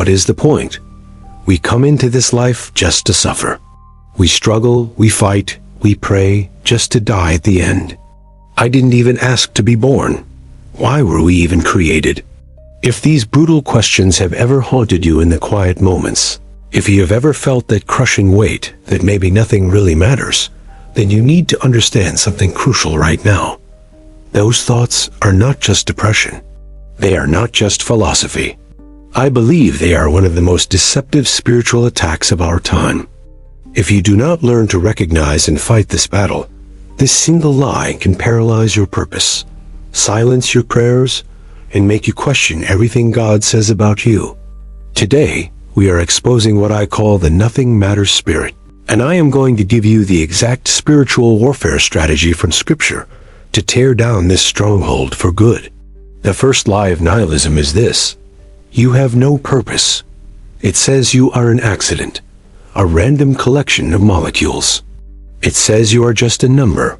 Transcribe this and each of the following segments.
what is the point? We come into this life just to suffer. We struggle, we fight, we pray, just to die at the end. I didn't even ask to be born. Why were we even created? If these brutal questions have ever haunted you in the quiet moments, if you have ever felt that crushing weight that maybe nothing really matters, then you need to understand something crucial right now. Those thoughts are not just depression. They are not just philosophy. I believe they are one of the most deceptive spiritual attacks of our time. If you do not learn to recognize and fight this battle, this single lie can paralyze your purpose, silence your prayers, and make you question everything God says about you. Today, we are exposing what I call the nothing matters spirit, and I am going to give you the exact spiritual warfare strategy from Scripture to tear down this stronghold for good. The first lie of nihilism is this: you have no purpose. It says you are an accident, a random collection of molecules. It says you are just a number,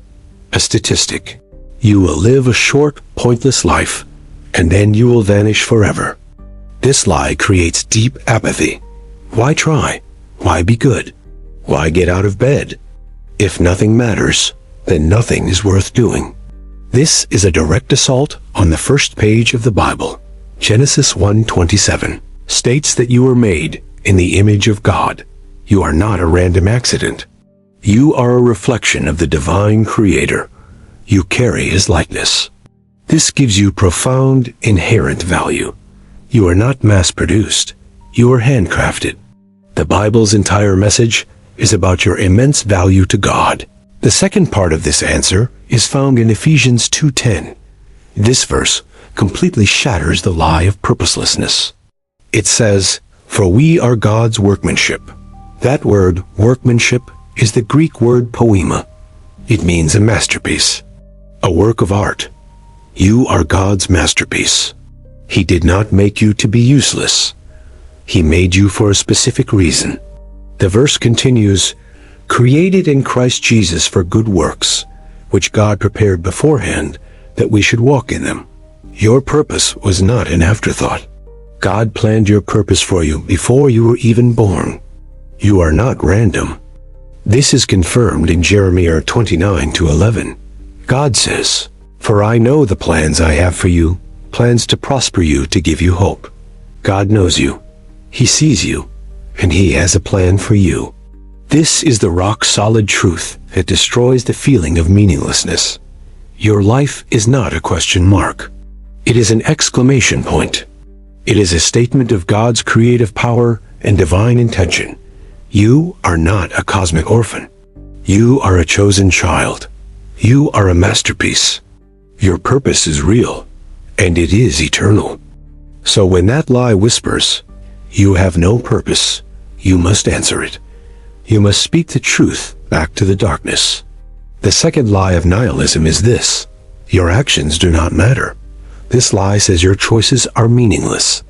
a statistic. You will live a short, pointless life, and then you will vanish forever. This lie creates deep apathy. Why try? Why be good? Why get out of bed? If nothing matters, then nothing is worth doing. This is a direct assault on the first page of the Bible. Genesis 1:27 states that you were made in the image of God. You are not a random accident. You are a reflection of the divine Creator. You carry His likeness. This gives you profound, inherent value. You are not mass-produced. You are handcrafted. The Bible's entire message is about your immense value to God. The second part of this answer is found in Ephesians 2:10. This verse completely shatters the lie of purposelessness. It says, "For we are God's workmanship." That word, workmanship, is the Greek word poema. It means a masterpiece, a work of art. You are God's masterpiece. He did not make you to be useless. He made you for a specific reason. The verse continues, "Created in Christ Jesus for good works, which God prepared beforehand that we should walk in them." Your purpose was not an afterthought. God planned your purpose for you before you were even born. You are not random. This is confirmed in Jeremiah 29:11. God says, "For I know the plans I have for you, plans to prosper you, to give you hope." God knows you. He sees you, and He has a plan for you. This is the rock-solid truth that destroys the feeling of meaninglessness. Your life is not a question mark. It is an exclamation point. It is a statement of God's creative power and divine intention. You are not a cosmic orphan. You are a chosen child. You are a masterpiece. Your purpose is real, and it is eternal. So when that lie whispers, "You have no purpose," you must answer it. You must speak the truth back to the darkness. The second lie of nihilism is this: your actions do not matter. This lie says your choices are meaningless.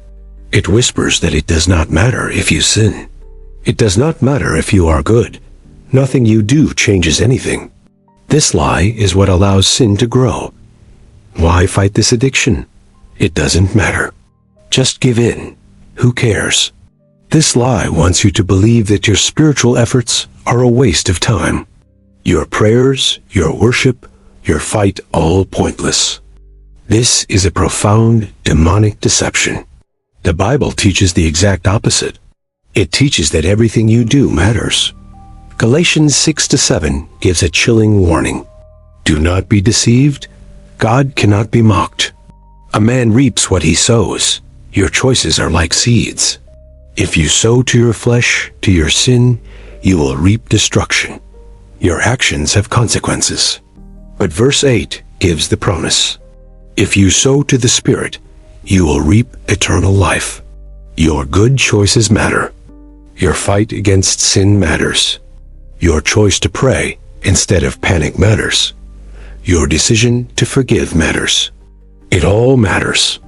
It whispers that it does not matter if you sin. It does not matter if you are good. Nothing you do changes anything. This lie is what allows sin to grow. Why fight this addiction? It doesn't matter. Just give in. Who cares? This lie wants you to believe that your spiritual efforts are a waste of time. Your prayers, your worship, your fight, all pointless. This is a profound, demonic deception. The Bible teaches the exact opposite. It teaches that everything you do matters. Galatians 6-7 gives a chilling warning. Do not be deceived. God cannot be mocked. A man reaps what he sows. Your choices are like seeds. If you sow to your flesh, to your sin, you will reap destruction. Your actions have consequences. But verse 8 gives the promise. If you sow to the Spirit, you will reap eternal life. Your good choices matter. Your fight against sin matters. Your choice to pray instead of panic matters. Your decision to forgive matters. It all matters.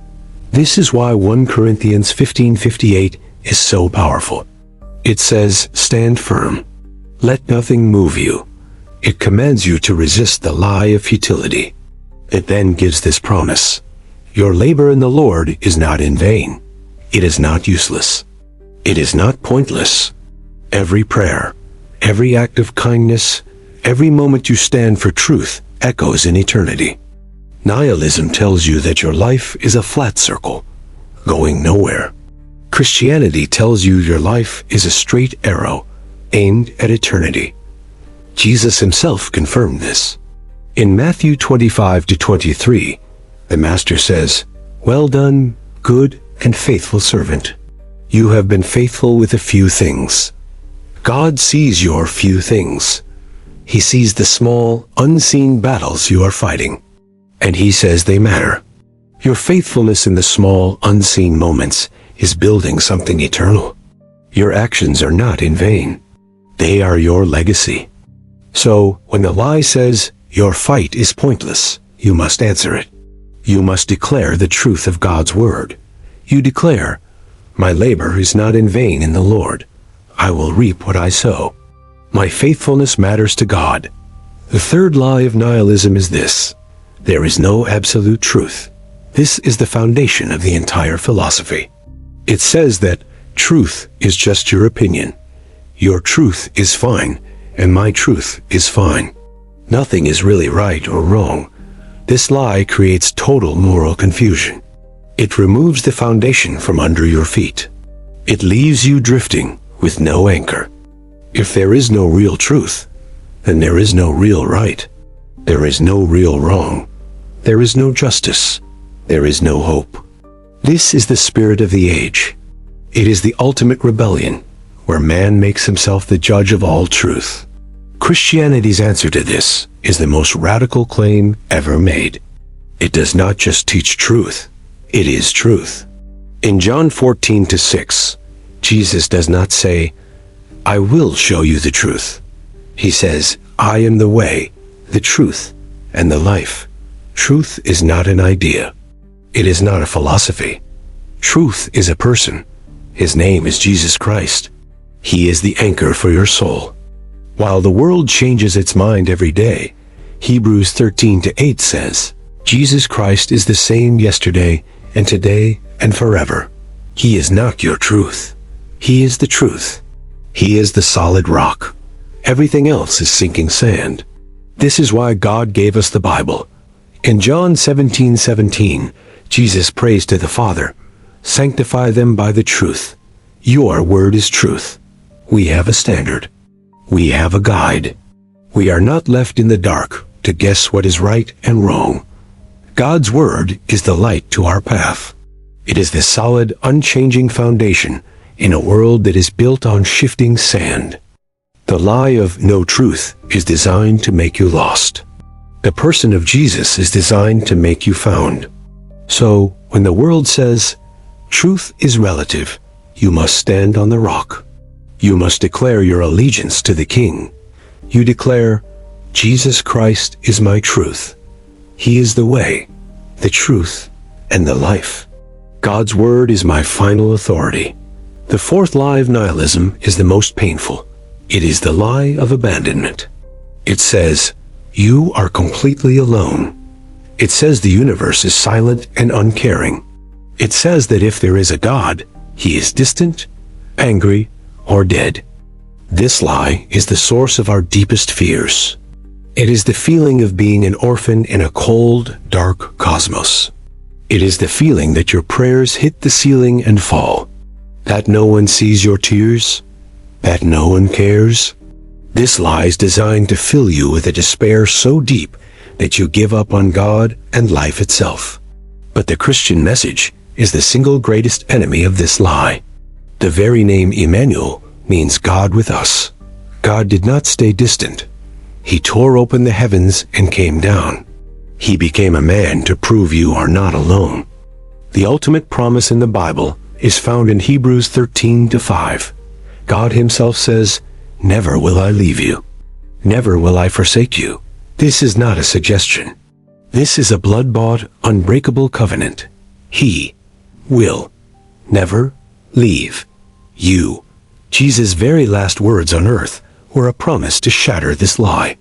This is why 1 Corinthians 15:58 is so powerful. It says, "Stand firm. Let nothing move you." It commands you to resist the lie of futility. It then gives this promise. Your labor in the Lord is not in vain. It is not useless. It is not pointless. Every prayer, every act of kindness, every moment you stand for truth echoes in eternity. Nihilism tells you that your life is a flat circle, going nowhere. Christianity tells you your life is a straight arrow, aimed at eternity. Jesus himself confirmed this. In Matthew 25-23, the Master says, "Well done, good and faithful servant. You have been faithful with a few things." God sees your few things. He sees the small, unseen battles you are fighting, and he says they matter. Your faithfulness in the small, unseen moments is building something eternal. Your actions are not in vain. They are your legacy. So, when the lie says, your fight is pointless, you must answer it. You must declare the truth of God's word. You declare, my labor is not in vain in the Lord. I will reap what I sow. My faithfulness matters to God. The third lie of nihilism is this: there is no absolute truth. This is the foundation of the entire philosophy. It says that truth is just your opinion. Your truth is fine, and my truth is fine. Nothing is really right or wrong. This lie creates total moral confusion. It removes the foundation from under your feet. It leaves you drifting with no anchor. If there is no real truth, then there is no real right. There is no real wrong. There is no justice. There is no hope. This is the spirit of the age. It is the ultimate rebellion, where man makes himself the judge of all truth. Christianity's answer to this is the most radical claim ever made. It does not just teach truth, it is truth. In John 14-6, Jesus does not say, I will show you the truth. He says, I am the way, the truth, and the life. Truth is not an idea. It is not a philosophy. Truth is a person. His name is Jesus Christ. He is the anchor for your soul. While the world changes its mind every day, Hebrews 13-8 says, Jesus Christ is the same yesterday and today and forever. He is not your truth. He is the truth. He is the solid rock. Everything else is sinking sand. This is why God gave us the Bible. In John 17:17, Jesus prays to the Father, sanctify them by the truth. Your word is truth. We have a standard. We have a guide. We are not left in the dark to guess what is right and wrong. God's word is the light to our path. It is the solid, unchanging foundation in a world that is built on shifting sand. The lie of no truth is designed to make you lost. The person of Jesus is designed to make you found. So, when the world says, truth is relative, you must stand on the rock. You must declare your allegiance to the King. You declare, Jesus Christ is my truth. He is the way, the truth, and the life. God's word is my final authority. The fourth lie of nihilism is the most painful. It is the lie of abandonment. It says, you are completely alone. It says the universe is silent and uncaring. It says that if there is a God, he is distant, angry, or dead. This lie is the source of our deepest fears. It is the feeling of being an orphan in a cold, dark cosmos. It is the feeling that your prayers hit the ceiling and fall, that no one sees your tears, that no one cares. This lie is designed to fill you with a despair so deep that you give up on God and life itself. But the Christian message is the single greatest enemy of this lie. The very name Emmanuel means God with us. God did not stay distant. He tore open the heavens and came down. He became a man to prove you are not alone. The ultimate promise in the Bible is found in Hebrews 13:5. God himself says, never will I leave you. Never will I forsake you. This is not a suggestion. This is a blood-bought, unbreakable covenant. He will never leave you. Jesus' very last words on earth were a promise to shatter this lie.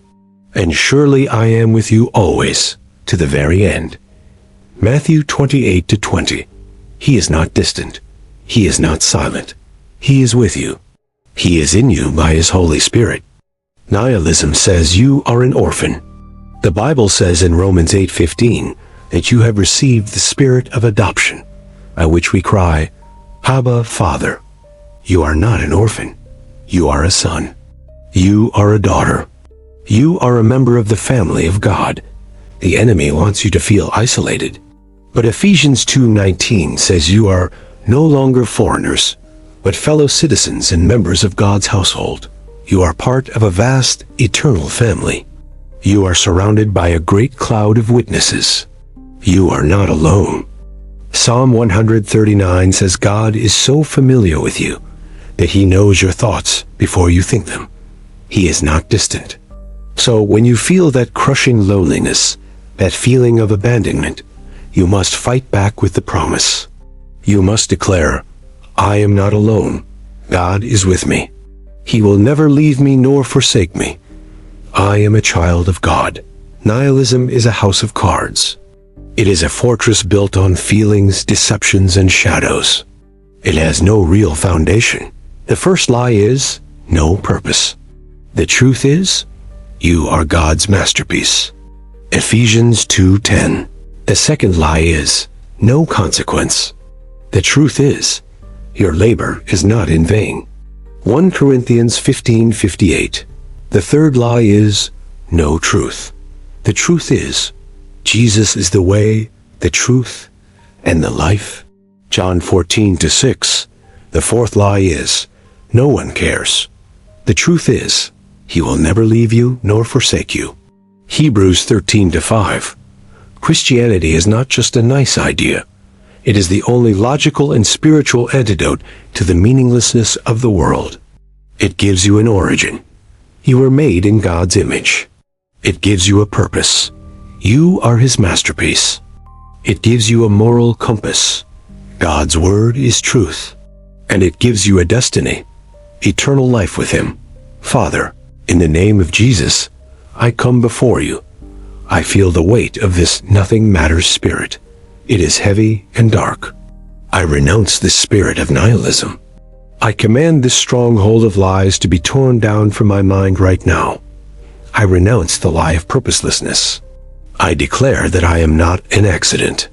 And surely I am with you always, to the very end. Matthew 28:20. He is not distant. He is not silent. He is with you. He is in you by His Holy Spirit. Nihilism says you are an orphan. The Bible says in Romans 8:15 that you have received the spirit of adoption, by which we cry, Abba, Father. You are not an orphan. You are a son. You are a daughter. You are a member of the family of God. The enemy wants you to feel isolated. But Ephesians 2:19 says you are no longer foreigners, but fellow citizens and members of God's household. You are part of a vast, eternal family. You are surrounded by a great cloud of witnesses. You are not alone. Psalm 139 says God is so familiar with you that He knows your thoughts before you think them. He is not distant. So when you feel that crushing loneliness, that feeling of abandonment, you must fight back with the promise. You must declare, I am not alone. God is with me. He will never leave me nor forsake me. I am a child of God. Nihilism is a house of cards. It is a fortress built on feelings, deceptions, and shadows. It has no real foundation. The first lie is no purpose. The truth is, you are God's masterpiece. Ephesians 2:10. The second lie is no consequence. The truth is, your labor is not in vain. 1 Corinthians 15:58. The third lie is no truth. The truth is, Jesus is the way, the truth, and the life. John 14:6. The fourth lie is, no one cares. The truth is, He will never leave you nor forsake you. Hebrews 13:5. Christianity is not just a nice idea. It is the only logical and spiritual antidote to the meaninglessness of the world. It gives you an origin. You were made in God's image. It gives you a purpose. You are His masterpiece. It gives you a moral compass. God's word is truth. And it gives you a destiny, eternal life with Him. Father, in the name of Jesus, I come before you. I feel the weight of this nothing matters spirit. It is heavy and dark. I renounce this spirit of nihilism. I command this stronghold of lies to be torn down from my mind right now. I renounce the lie of purposelessness. I declare that I am not an accident.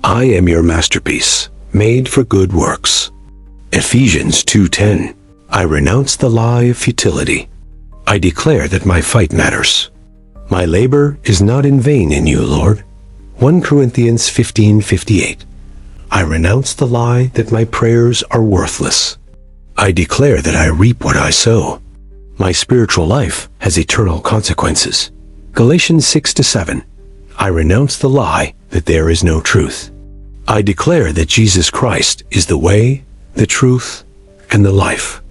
I am your masterpiece, made for good works. Ephesians 2:10. I renounce the lie of futility. I declare that my fight matters. My labor is not in vain in you, Lord. 1 Corinthians 15:58. I renounce the lie that my prayers are worthless. I declare that I reap what I sow. My spiritual life has eternal consequences. Galatians 6-7. I renounce the lie that there is no truth. I declare that Jesus Christ is the way, the truth, and the life.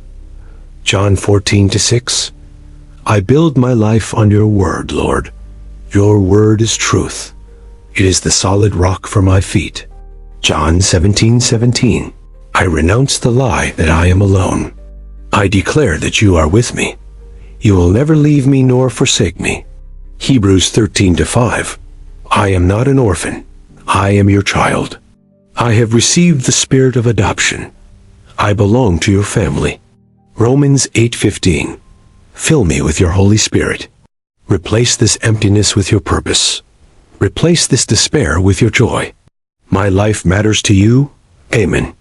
John 14:6. I build my life on your word, Lord. Your word is truth. It is the solid rock for my feet. John 17:17. I renounce the lie that I am alone. I declare that you are with me. You will never leave me nor forsake me. Hebrews 13:5. I am not an orphan. I am your child. I have received the spirit of adoption. I belong to your family. Romans 8:15. Fill me with your Holy Spirit. Replace this emptiness with your purpose. Replace this despair with your joy. My life matters to you. Amen.